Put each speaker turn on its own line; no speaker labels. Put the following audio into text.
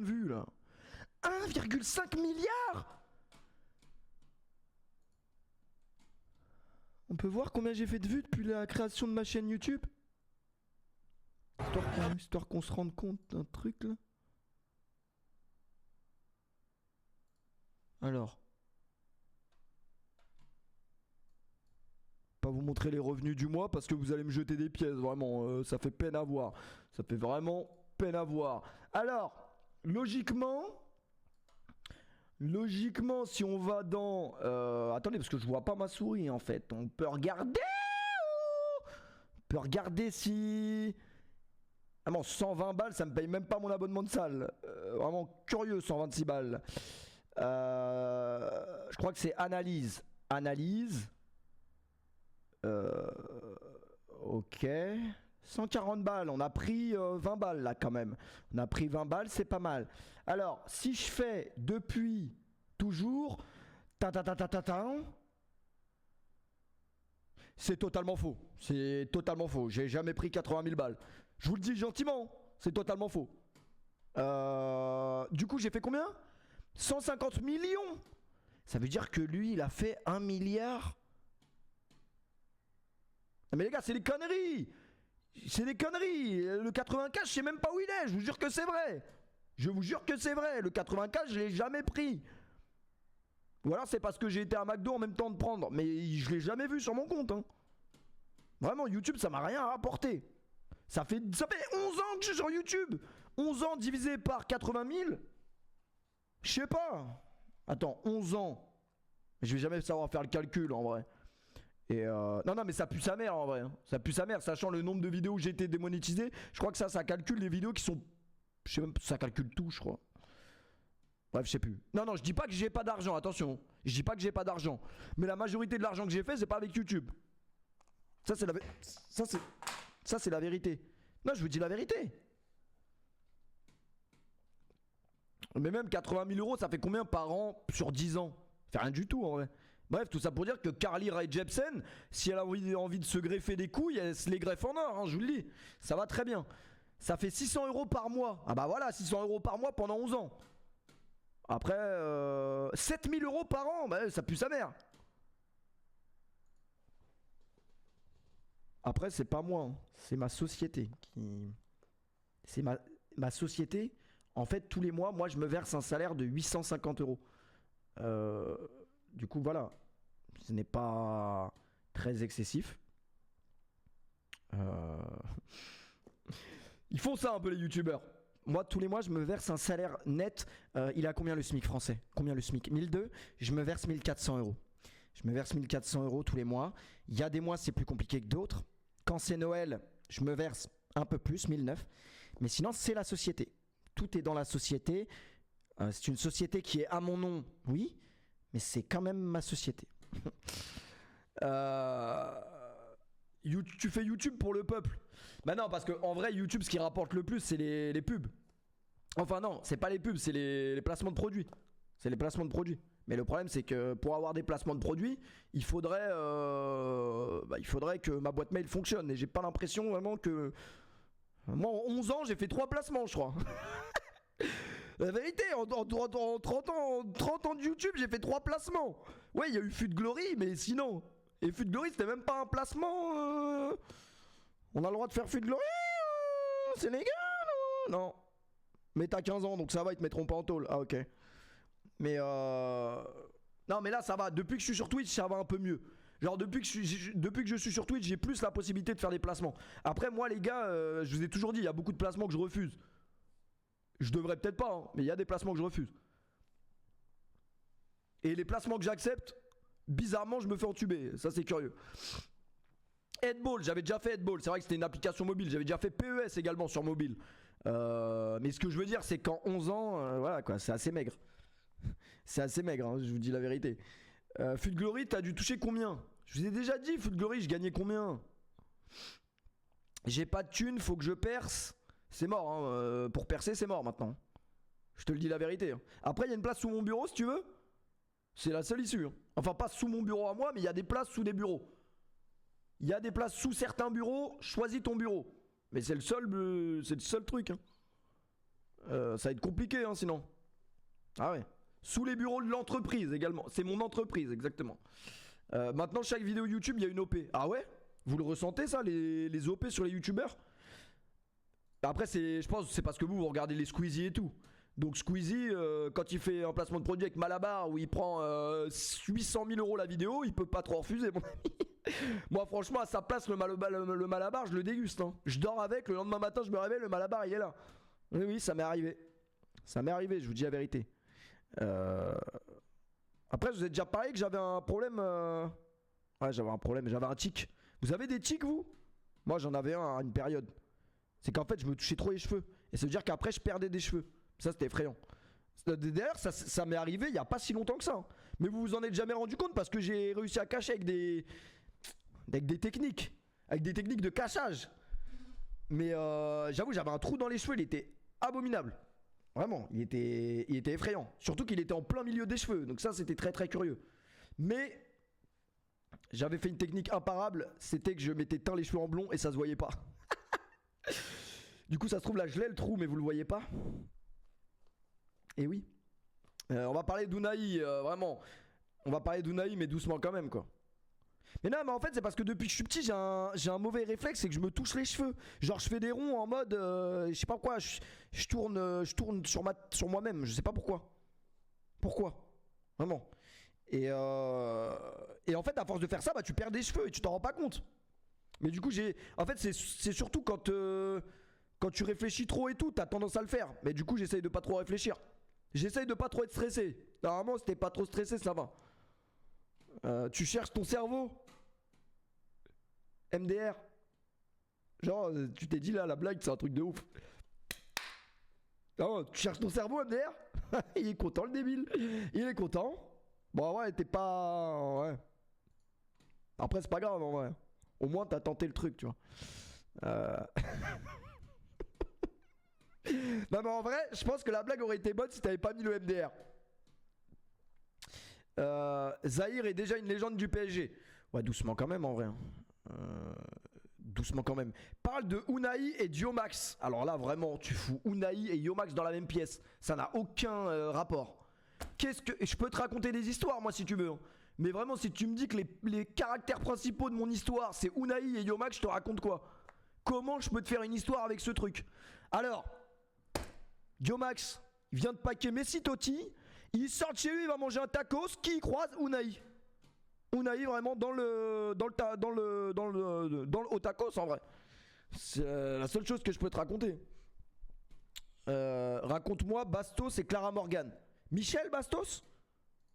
de vues là. 1,5 milliard. On peut voir combien j'ai fait de vues depuis la création de ma chaîne YouTube. Histoire qu'on se rende compte d'un truc là. Alors. Pas vous montrer les revenus du mois parce que vous allez me jeter des pièces, vraiment. Ça fait peine à voir. Ça fait vraiment peine à voir. Alors, logiquement, si on va dans... attendez, parce que je vois pas ma souris en fait. On peut regarder. On peut regarder si... Ah bon, 120 balles, ça me paye même pas mon abonnement de salle. Vraiment curieux, 126 balles. Je crois que c'est analyse. Analyse. Ok. 140 balles. On a pris 20 balles là quand même. On a pris 20 balles, c'est pas mal. Alors, si je fais depuis toujours. C'est totalement faux. C'est totalement faux. J'ai jamais pris 80 000 balles. Je vous le dis gentiment. C'est totalement faux. Du coup, j'ai fait combien? 150 millions. Ça veut dire que lui, il a fait 1 milliard. Mais les gars, c'est des conneries. C'est des conneries. Le 95, je sais même pas où il est. Je vous jure que c'est vrai. Je vous jure que c'est vrai. Le 95, je l'ai jamais pris. Ou alors c'est parce que j'ai été à McDo en même temps de prendre. Mais je l'ai jamais vu sur mon compte. Hein. Vraiment, YouTube, ça m'a rien rapporté. Ça fait 11 ans que je suis sur YouTube. 11 ans divisé par 80 000. Je sais pas. Attends, 11 ans. Je vais jamais savoir faire le calcul en vrai. Et non, mais ça pue sa mère en vrai. Hein. Ça pue sa mère, sachant le nombre de vidéos où j'ai été démonétisé. Je crois que ça calcule les vidéos qui sont... Je sais même, ça calcule tout, je crois. Bref, je sais plus. Non, je dis pas que j'ai pas d'argent, attention. Je dis pas que j'ai pas d'argent. Mais la majorité de l'argent que j'ai fait, c'est pas avec YouTube. Ça, c'est la... Ça, c'est la vérité. Non, je vous dis la vérité. Mais même 80 000 euros, ça fait combien par an sur 10 ans? Ça fait rien du tout en vrai. Bref, tout ça pour dire que Carly Rae Jepsen, si elle a envie de se greffer des couilles, elle se les greffe en or, hein, je vous le dis. Ça va très bien. Ça fait 600 euros par mois. Ah bah voilà, 600 euros par mois pendant 11 ans. Après, 7000 euros par an, bah ça pue sa mère. Après, c'est pas moi, hein. C'est ma société qui... C'est ma société. En fait, tous les mois, moi, je me verse un salaire de 850 euros. Du coup, voilà. Ce n'est pas très excessif. Ils font ça un peu les youtubeurs. Moi, tous les mois, je me verse un salaire net. Il a combien le SMIC français? Combien le SMIC? 1002. Je me verse 1400 euros. Je me verse 1400 euros tous les mois. Il y a des mois, c'est plus compliqué que d'autres. Quand c'est Noël, je me verse un peu plus, 1009. Mais sinon, c'est la société. Tout est dans la société. C'est une société qui est à mon nom, oui. Mais c'est quand même ma société. Tu fais YouTube pour le peuple. Bah non, parce qu'en vrai, YouTube, ce qui rapporte le plus, c'est les pubs. Enfin non, c'est pas les pubs, c'est les placements de produits. C'est les placements de produits. Mais le problème, c'est que pour avoir des placements de produits, il faudrait que ma boîte mail fonctionne. Et j'ai pas l'impression vraiment que... Moi, en 11 ans, j'ai fait 3 placements, je crois. La vérité, en 30 ans de YouTube, j'ai fait 3 placements. Ouais, il y a eu Fut de Glory, mais sinon... Et Fut de Glory, c'était même pas un placement. On a le droit de faire Fut de Glory, c'est légal, non. Mais t'as 15 ans, donc ça va, ils te mettront pas en tôle. Ah, ok. Mais non, mais là, ça va. Depuis que je suis sur Twitch, ça va un peu mieux. Genre, depuis que je suis sur Twitch, j'ai plus la possibilité de faire des placements. Après, moi, les gars, je vous ai toujours dit, il y a beaucoup de placements que je refuse. Je devrais peut-être pas, hein, mais il y a des placements que je refuse. Et les placements que j'accepte, bizarrement, je me fais entuber. Ça, c'est curieux. Headball, j'avais déjà fait Headball. C'est vrai que c'était une application mobile. J'avais déjà fait PES également sur mobile. Mais ce que je veux dire, c'est qu'en 11 ans, voilà quoi, c'est assez maigre. C'est assez maigre, hein, je vous dis la vérité. Fut de Glory, t'as dû toucher combien? Je vous ai déjà dit, Fut de Glory, je gagnais combien? J'ai pas de thunes, faut que je perce. C'est mort, hein. Pour percer, c'est mort maintenant. Je te le dis la vérité. Hein. Après, il y a une place sous mon bureau si tu veux. C'est la seule issue. Hein. Enfin, pas sous mon bureau à moi, mais il y a des places sous des bureaux. Il y a des places sous certains bureaux, choisis ton bureau. Mais c'est le seul truc. Hein. Ça va être compliqué hein, sinon. Ah ouais. Sous les bureaux de l'entreprise également. C'est mon entreprise, exactement. Maintenant, chaque vidéo YouTube, il y a une OP. Ah ouais? Vous le ressentez ça, les OP sur les YouTubeurs? Après, je pense que c'est parce que vous regardez les Squeezie et tout. Donc Squeezie, quand il fait un placement de produit avec Malabar où il prend 800 000 € la vidéo, il peut pas trop refuser, mon ami. Moi, franchement, à sa place, le Malabar, je le déguste. Hein. Je dors avec, le lendemain matin, je me réveille, le Malabar, il est là. Oui, oui, ça m'est arrivé. Ça m'est arrivé, je vous dis la vérité. Après, je vous ai déjà parlé que j'avais un problème. Ouais, j'avais un problème, j'avais un tic. Vous avez des tics, vous? Moi, j'en avais un à une période. C'est qu'en fait, je me touchais trop les cheveux. Et ça veut dire qu'après, je perdais des cheveux. Ça, c'était effrayant. D'ailleurs, ça m'est arrivé il n'y a pas si longtemps que ça. Hein. Mais vous vous en êtes jamais rendu compte parce que j'ai réussi à cacher avec des techniques. Avec des techniques de cachage. Mais j'avoue, j'avais un trou dans les cheveux, il était abominable. Vraiment, il était effrayant. Surtout qu'il était en plein milieu des cheveux. Donc ça, c'était très très curieux. Mais j'avais fait une technique imparable. C'était que je m'étais teint les cheveux en blond et ça se voyait pas. Du coup, ça se trouve là, je l'ai le trou, mais vous le voyez pas. Et oui. On va parler d'Unai, vraiment. On va parler d'Unai, mais doucement quand même, quoi. Mais non, mais en fait, c'est parce que depuis que je suis petit, j'ai un mauvais réflexe, c'est que je me touche les cheveux. Genre, je fais des ronds en mode, je sais pas pourquoi, je tourne sur moi-même. Je sais pas pourquoi. Pourquoi? Vraiment. Et en fait, à force de faire ça, bah, tu perds des cheveux et tu t'en rends pas compte. Mais du coup, en fait, c'est surtout quand tu réfléchis trop et tout, t'as tendance à le faire. Mais du coup, j'essaye de pas trop réfléchir. J'essaye de pas trop être stressé. Normalement, si t'es pas trop stressé, ça va. Tu cherches ton cerveau. MDR. Genre, tu t'es dit là, la blague, c'est un truc de ouf. Non, tu cherches ton cerveau, MDR. Il est content, le débile. Il est content. Bon, ouais, t'es pas. Ouais. Après, c'est pas grave, en vrai. Au moins, t'as tenté le truc, tu vois. Non, mais en vrai, je pense que la blague aurait été bonne si t'avais pas mis le MDR. Zahir est déjà une légende du PSG. Ouais, doucement quand même, en vrai. Doucement quand même. Parle de Unai et Yomax. Alors là, vraiment, tu fous Unai et Yomax dans la même pièce. Ça n'a aucun rapport. Je peux te raconter des histoires, moi, si tu veux. Mais vraiment, si tu me dis que les caractères principaux de mon histoire, c'est Unai et Yomax, je te raconte quoi? Comment je peux te faire une histoire avec ce truc? Alors, Yomax, il vient de paquer Messi Totti. Il sort de chez lui, il va manger un tacos. Qui y croise? Unai. Unai vraiment dans le au tacos en vrai. C'est la seule chose que je peux te raconter. Raconte-moi Bastos et Clara Morgan. Michel Bastos?